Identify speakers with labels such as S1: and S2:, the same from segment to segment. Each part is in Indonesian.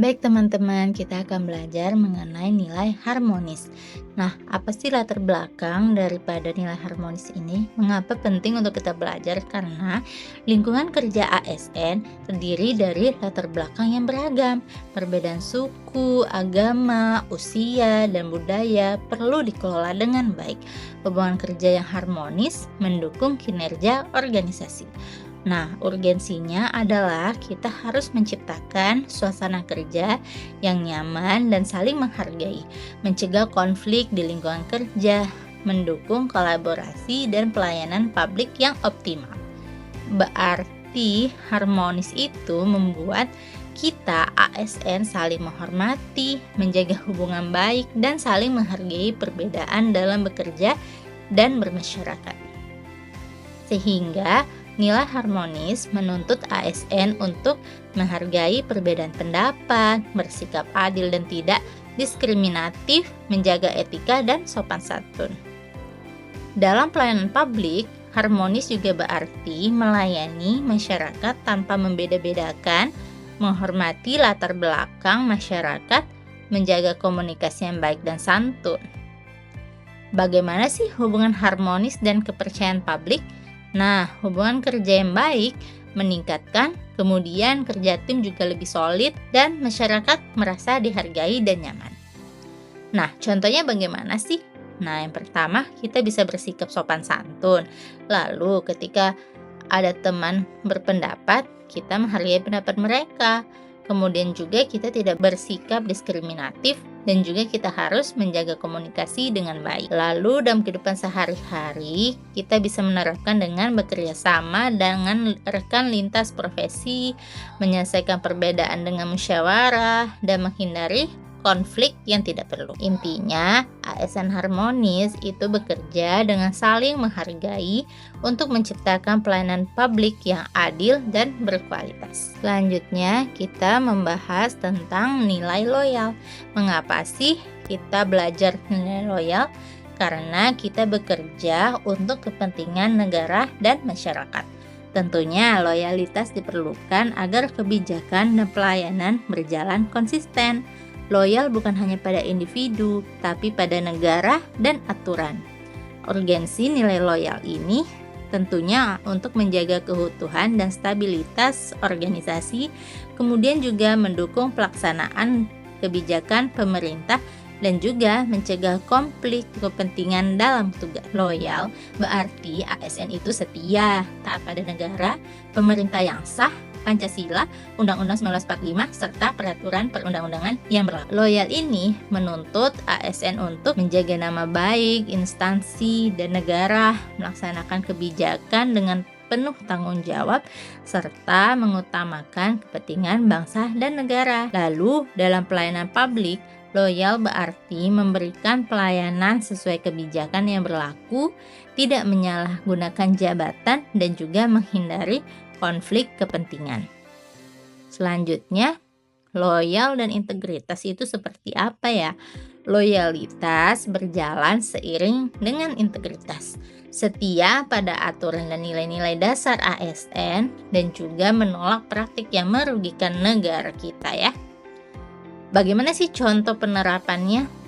S1: Baik teman-teman, kita akan belajar mengenai nilai harmonis. Nah, apa sih latar belakang daripada nilai harmonis ini? Mengapa penting untuk kita belajar? Karena lingkungan kerja ASN terdiri dari latar belakang yang beragam. Perbedaan suku, agama, usia, dan budaya perlu dikelola dengan baik. Hubungan kerja yang harmonis mendukung kinerja organisasi. Nah, urgensinya adalah kita harus menciptakan suasana kerja yang nyaman dan saling menghargai, mencegah konflik di lingkungan kerja, mendukung kolaborasi dan pelayanan publik yang optimal. Berarti harmonis itu membuat kita ASN saling menghormati, menjaga hubungan baik, dan saling menghargai perbedaan dalam bekerja dan bermasyarakat. Sehingga nilai harmonis menuntut ASN untuk menghargai perbedaan pendapat, bersikap adil dan tidak diskriminatif, menjaga etika dan sopan santun. Dalam pelayanan publik, harmonis juga berarti melayani masyarakat tanpa membeda-bedakan, menghormati latar belakang masyarakat, menjaga komunikasi yang baik dan santun. Bagaimana sih hubungan harmonis dan kepercayaan publik? Nah, hubungan kerja yang baik meningkatkan, kemudian kerja tim juga lebih solid dan masyarakat merasa dihargai dan nyaman. Nah, contohnya bagaimana sih? Nah, yang pertama kita bisa bersikap sopan santun. Lalu ketika ada teman berpendapat, kita menghargai pendapat mereka. Kemudian juga kita tidak bersikap diskriminatif dan juga kita harus menjaga komunikasi dengan baik. Lalu dalam kehidupan sehari-hari kita bisa menerapkan dengan bekerja sama dengan rekan lintas profesi, menyelesaikan perbedaan dengan musyawarah dan menghindari konflik yang tidak perlu. Intinya, ASN harmonis itu bekerja dengan saling menghargai untuk menciptakan pelayanan publik yang adil dan berkualitas. Selanjutnya, kita membahas tentang nilai loyal. Mengapa sih kita belajar nilai loyal? Karena kita bekerja untuk kepentingan negara dan masyarakat. Tentunya loyalitas diperlukan agar kebijakan dan pelayanan berjalan konsisten. Loyal bukan hanya pada individu, tapi pada negara dan aturan. Urgensi nilai loyal ini tentunya untuk menjaga keutuhan dan stabilitas organisasi, kemudian juga mendukung pelaksanaan kebijakan pemerintah dan juga mencegah konflik kepentingan dalam tugas. Loyal berarti ASN itu setia, taat pada negara, pemerintah yang sah, Pancasila, Undang-Undang 1945, serta peraturan perundang-undangan yang berlaku. Loyal ini menuntut ASN untuk menjaga nama baik instansi dan negara, melaksanakan kebijakan dengan penuh tanggung jawab, serta mengutamakan kepentingan bangsa dan negara. Lalu, dalam pelayanan publik, loyal berarti memberikan pelayanan sesuai kebijakan yang berlaku, tidak menyalahgunakan jabatan, dan juga menghindari konflik kepentingan. Selanjutnya, loyal dan integritas itu seperti apa ya? Loyalitas berjalan seiring dengan integritas, setia pada aturan dan nilai-nilai dasar ASN, dan juga menolak praktik yang merugikan negara kita ya. Bagaimana sih contoh penerapannya?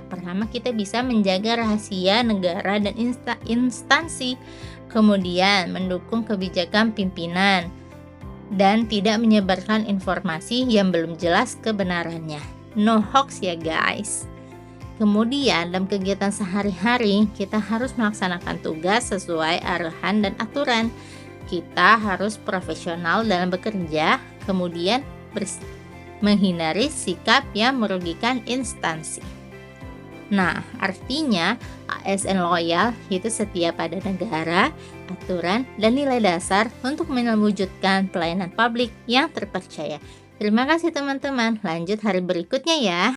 S1: Pertama kita bisa menjaga rahasia negara dan instansi, kemudian mendukung kebijakan pimpinan, dan tidak menyebarkan informasi yang belum jelas kebenarannya. No hoax ya guys. Kemudian dalam kegiatan sehari-hari kita harus melaksanakan tugas sesuai arahan dan aturan. Kita harus profesional dalam bekerja, kemudian menghindari sikap yang merugikan instansi. Nah, artinya ASN loyal itu setia pada negara, aturan, dan nilai dasar untuk mewujudkan pelayanan publik yang terpercaya. Terima kasih teman-teman, lanjut hari berikutnya ya.